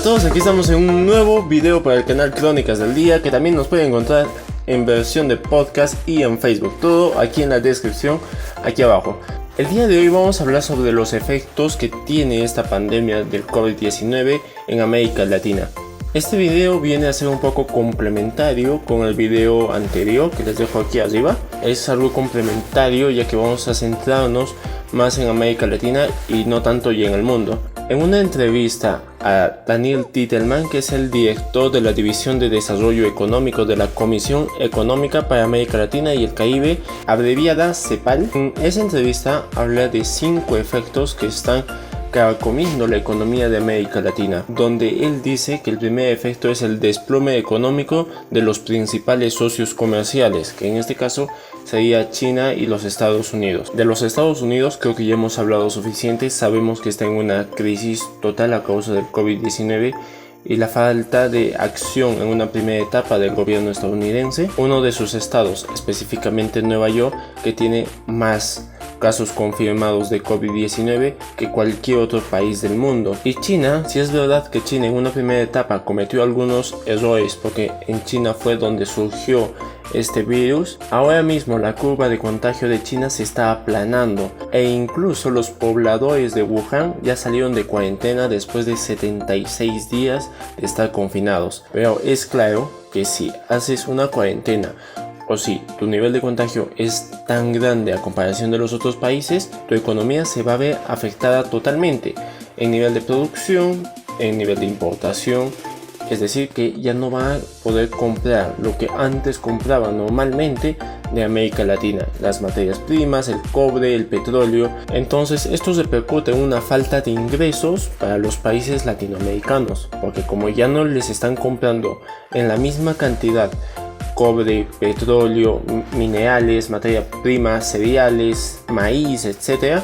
Hola a todos, aquí estamos en un nuevo video para el canal Crónicas del Día, que también nos pueden encontrar en versión de podcast y en Facebook, todo aquí en la descripción, aquí abajo. El día de hoy vamos a hablar sobre los efectos que tiene esta pandemia del COVID-19 en América Latina. Este video viene a ser un poco complementario con el video anterior que les dejo aquí arriba. Es algo complementario ya que vamos a centrarnos más en América Latina y no tanto ya en el mundo. En una entrevista a Daniel Titelman, que es el director de la División de Desarrollo Económico de la Comisión Económica para América Latina y el Caribe, abreviada CEPAL, en esa entrevista habla de 5 efectos que están carcomiendo la economía de América Latina, donde él dice que el primer efecto es el desplome económico de los principales socios comerciales, que en este caso sería China y los Estados Unidos. De los Estados Unidos creo que ya hemos hablado suficiente, sabemos que está en una crisis total a causa del COVID-19 y la falta de acción en una primera etapa del gobierno estadounidense. Uno de sus estados, específicamente Nueva York, que tiene más casos confirmados de COVID-19 que cualquier otro país del mundo. Y China, si es verdad que China en una primera etapa cometió algunos errores, porque en China fue donde surgió este virus, ahora mismo la curva de contagio de China se está aplanando e incluso los pobladores de Wuhan ya salieron de cuarentena después de 76 días de estar confinados. Pero es claro que si haces una cuarentena o si tu nivel de contagio es tan grande a comparación de los otros países, tu economía se va a ver afectada totalmente en nivel de producción, en nivel de importación. Es decir, que ya no van a poder comprar lo que antes compraban normalmente de América Latina, las materias primas, el cobre, el petróleo. Entonces esto repercute en una falta de ingresos para los países latinoamericanos, porque como ya no les están comprando en la misma cantidad cobre, petróleo, minerales, materia prima, cereales, maíz, etc.,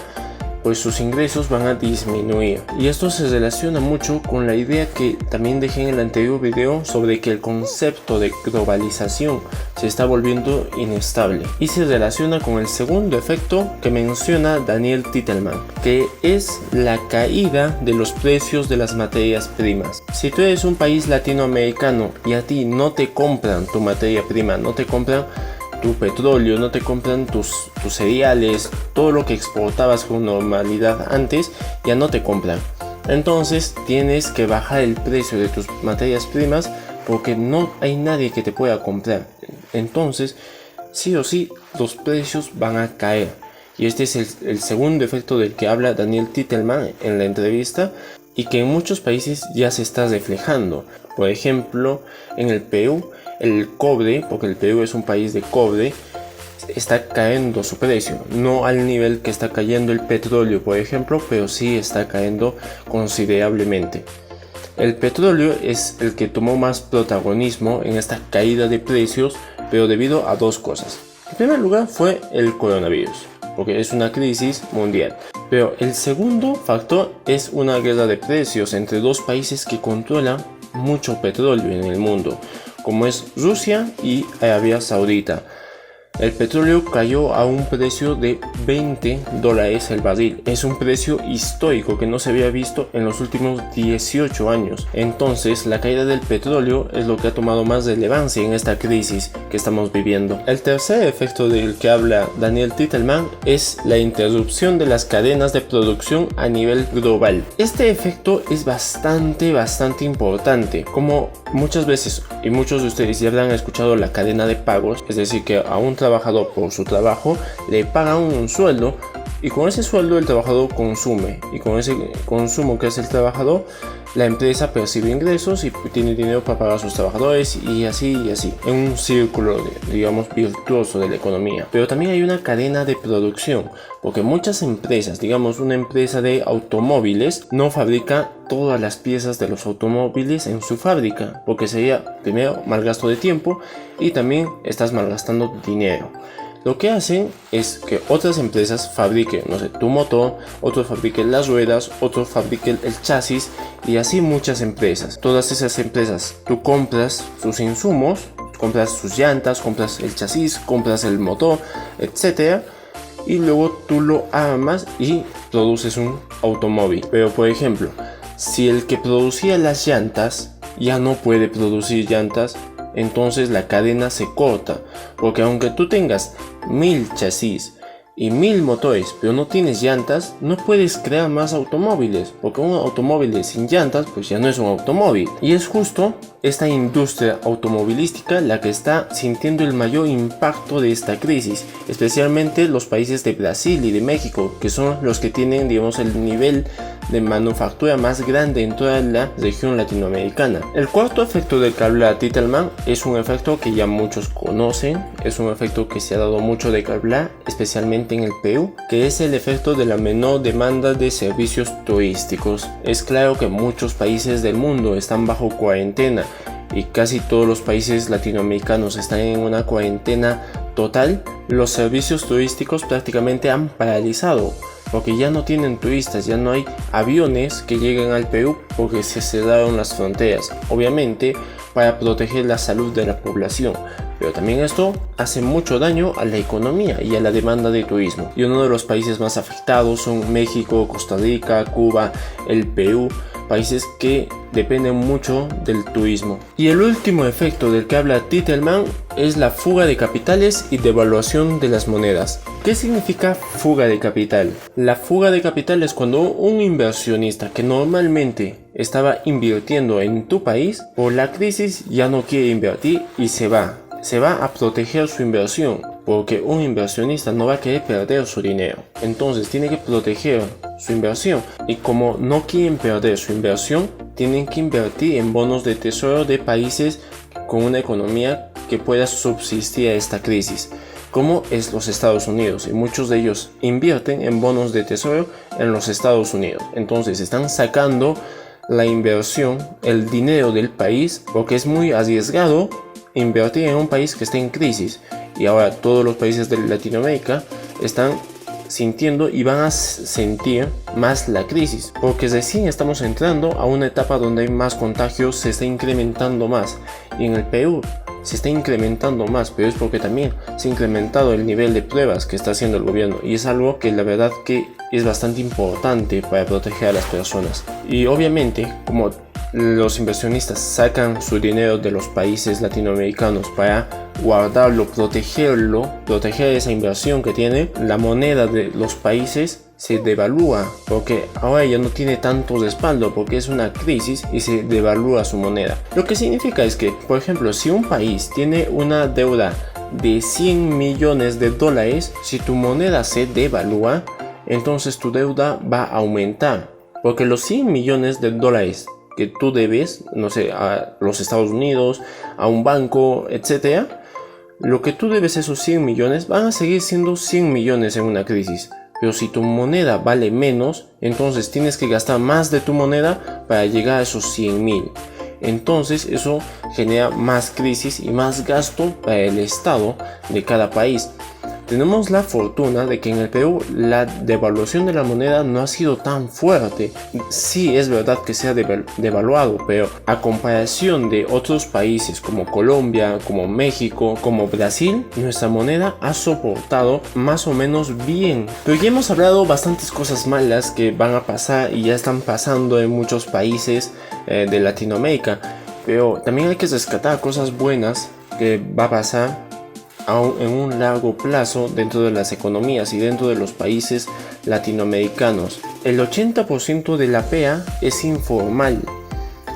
pues sus ingresos van a disminuir. Y esto se relaciona mucho con la idea que también dejé en el anterior video sobre que el concepto de globalización se está volviendo inestable. Y se relaciona con el segundo efecto que menciona Daniel Titelman, que es la caída de los precios de las materias primas. Si tú eres un país latinoamericano y a ti no te compran tu materia prima, no te compran tu petróleo, no te compran tus cereales, todo lo que exportabas con normalidad antes, ya no te compran. Entonces tienes que bajar el precio de tus materias primas porque no hay nadie que te pueda comprar. Entonces, sí o sí, los precios van a caer. Y este es el segundo efecto del que habla Daniel Titelman en la entrevista y que en muchos países ya se está reflejando. Por ejemplo, en el Perú, el cobre, porque el Perú es un país de cobre, está cayendo su precio. No al nivel que está cayendo el petróleo, por ejemplo, pero sí está cayendo considerablemente. El petróleo es el que tomó más protagonismo en esta caída de precios, pero debido a dos cosas. En primer lugar fue el coronavirus, porque es una crisis mundial. Pero el segundo factor es una guerra de precios entre dos países que controlan mucho petróleo en el mundo, como es Rusia y Arabia Saudita. El petróleo cayó a un precio de $20 el barril. Es un precio histórico que no se había visto en los últimos 18 años. Entonces, la caída del petróleo es lo que ha tomado más relevancia en esta crisis que estamos viviendo. El tercer efecto del que habla Daniel Titelman es la interrupción de las cadenas de producción a nivel global. Este efecto es bastante importante. Como muchas veces y muchos de ustedes ya habrán escuchado la cadena de pagos, es decir, que a un trabajador por su trabajo le pagan un sueldo y con ese sueldo el trabajador consume, y con ese consumo que hace el trabajador la empresa percibe ingresos y tiene dinero para pagar a sus trabajadores y así en un círculo digamos virtuoso de la economía. Pero también hay una cadena de producción, porque muchas empresas, digamos una empresa de automóviles, no fabrica todas las piezas de los automóviles en su fábrica, porque sería primero mal gasto de tiempo y también estás malgastando dinero. Lo que hacen es que otras empresas fabriquen, no sé, tu motor, otros fabriquen las ruedas, otros fabriquen el chasis y así muchas empresas. Todas esas empresas, tú compras sus insumos, compras sus llantas, compras el chasis, compras el motor, etc. Y luego tú lo armas y produces un automóvil. Pero por ejemplo, Si el que producía las llantas ya no puede producir llantas, entonces la cadena se corta, porque aunque tú tengas 1000 chasis y 1000 motores, pero no tienes llantas, no puedes crear más automóviles, porque un automóvil sin llantas pues ya no es un automóvil. Y es justo esta industria automovilística la que está sintiendo el mayor impacto de esta crisis, especialmente los países de Brasil y de México, que son los que tienen, digamos, el nivel de manufactura más grande en toda la región latinoamericana. El cuarto efecto del que habla Titelman es un efecto que ya muchos conocen, es un efecto que se ha dado mucho de que hablar, especialmente en el Perú, que es el efecto de la menor demanda de servicios turísticos. Es claro que muchos países del mundo están bajo cuarentena y casi todos los países latinoamericanos están en una cuarentena total. Los servicios turísticos prácticamente han paralizado, porque ya no tienen turistas, ya no hay aviones que lleguen al Perú porque se cerraron las fronteras, obviamente para proteger la salud de la población, pero también esto hace mucho daño a la economía y a la demanda de turismo. Y uno de los países más afectados son México, Costa Rica, Cuba, el Perú, países que dependen mucho del turismo. Y el último efecto del que habla Titelman es la fuga de capitales y devaluación de las monedas. ¿Qué significa fuga de capital? La fuga de capital es cuando un inversionista que normalmente estaba invirtiendo en tu país, por la crisis ya no quiere invertir y se va a proteger su inversión, porque un inversionista no va a querer perder su dinero, entonces tiene que proteger su inversión, y como no quieren perder su inversión, tienen que invertir en bonos de tesoro de países con una economía que pueda subsistir a esta crisis, como es los Estados Unidos, y muchos de ellos invierten en bonos de tesoro en los Estados Unidos. Entonces están sacando la inversión, el dinero del país, porque es muy arriesgado invertir en un país que está en crisis, y ahora todos los países de Latinoamérica están sintiendo y van a sentir más la crisis, porque recién estamos entrando a una etapa donde hay más contagios, se está incrementando más, y en el Perú se está incrementando más, pero es porque también se ha incrementado el nivel de pruebas que está haciendo el gobierno, y es algo que la verdad que es bastante importante para proteger a las personas. Y obviamente, como los inversionistas sacan su dinero de los países latinoamericanos para guardarlo, proteger esa inversión que tiene, la moneda de los países se devalúa, porque ahora ya no tiene tanto respaldo, porque es una crisis y se devalúa su moneda. Lo que significa es que, por ejemplo, si un país tiene una deuda de 100 millones de dólares, si tu moneda se devalúa, entonces tu deuda va a aumentar, porque los 100 millones de dólares que tú debes, no sé, a los Estados Unidos, a un banco, etcétera, lo que tú debes, esos 100 millones, van a seguir siendo 100 millones en una crisis. Pero si tu moneda vale menos, entonces tienes que gastar más de tu moneda para llegar a esos 100.000. Entonces eso genera más crisis y más gasto para el Estado de cada país. Tenemos la fortuna de que en el Perú la devaluación de la moneda no ha sido tan fuerte. Sí, es verdad que se ha devaluado, pero a comparación de otros países como Colombia, como México, como Brasil, nuestra moneda ha soportado más o menos bien. Pero ya hemos hablado bastantes cosas malas que van a pasar y ya están pasando en muchos países de Latinoamérica. Pero también hay que rescatar cosas buenas que va a pasar en un largo plazo dentro de las economías y dentro de los países latinoamericanos. El 80% de la PEA es informal.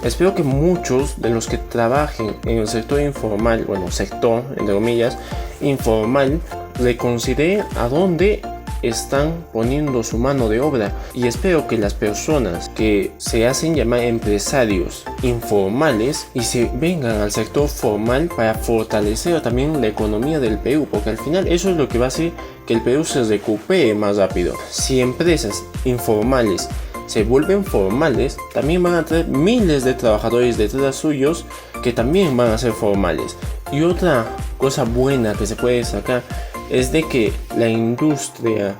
Espero que muchos de los que trabajen en el sector informal, sector entre comillas informal, reconsideren a dónde están poniendo su mano de obra, y espero que las personas que se hacen llamar empresarios informales y se vengan al sector formal para fortalecer también la economía del Perú, porque al final eso es lo que va a hacer que el Perú se recupere más rápido. Si empresas informales se vuelven formales, también van a tener miles de trabajadores detrás suyos que también van a ser formales. Y otra cosa buena que se puede sacar es de que la industria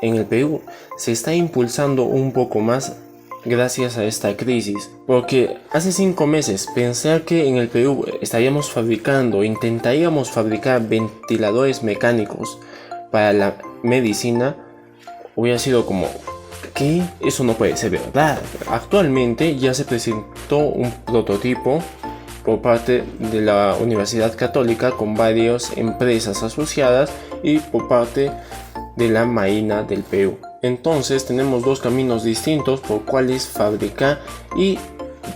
en el Perú se está impulsando un poco más gracias a esta crisis, porque hace 5 meses pensar que en el Perú intentaríamos fabricar ventiladores mecánicos para la medicina hubiera sido como que eso no puede ser verdad. Actualmente ya se presentó un prototipo por parte de la Universidad Católica con varias empresas asociadas y por parte de la Marina del Perú. Entonces tenemos dos caminos distintos por cuales fabricar y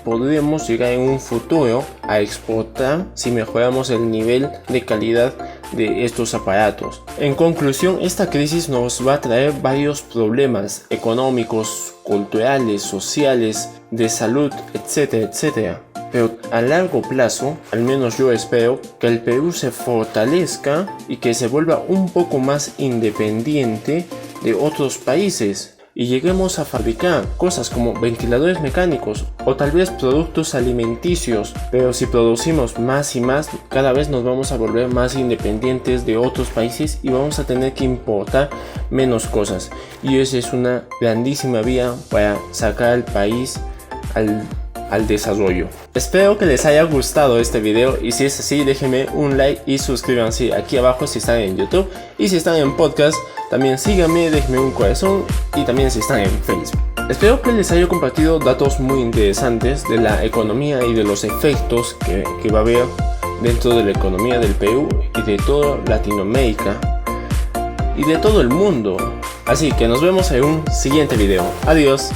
podremos llegar en un futuro a exportar si mejoramos el nivel de calidad de estos aparatos. En conclusión, esta crisis nos va a traer varios problemas económicos, culturales, sociales, de salud, etcétera, etcétera. Pero a largo plazo, al menos yo espero que el Perú se fortalezca y que se vuelva un poco más independiente de otros países y lleguemos a fabricar cosas como ventiladores mecánicos o tal vez productos alimenticios. Pero si producimos más y más, cada vez nos vamos a volver más independientes de otros países y vamos a tener que importar menos cosas, y esa es una grandísima vía para sacar al país al desarrollo. Espero que les haya gustado este video, y si es así, déjenme un like y suscríbanse aquí abajo si están en YouTube, y si están en podcast también síganme, déjenme un corazón, y también si están en Facebook. Espero que les haya compartido datos muy interesantes de la economía y de los efectos que va a haber dentro de la economía del Perú y de toda Latinoamérica y de todo el mundo. Así que nos vemos en un siguiente video. Adiós.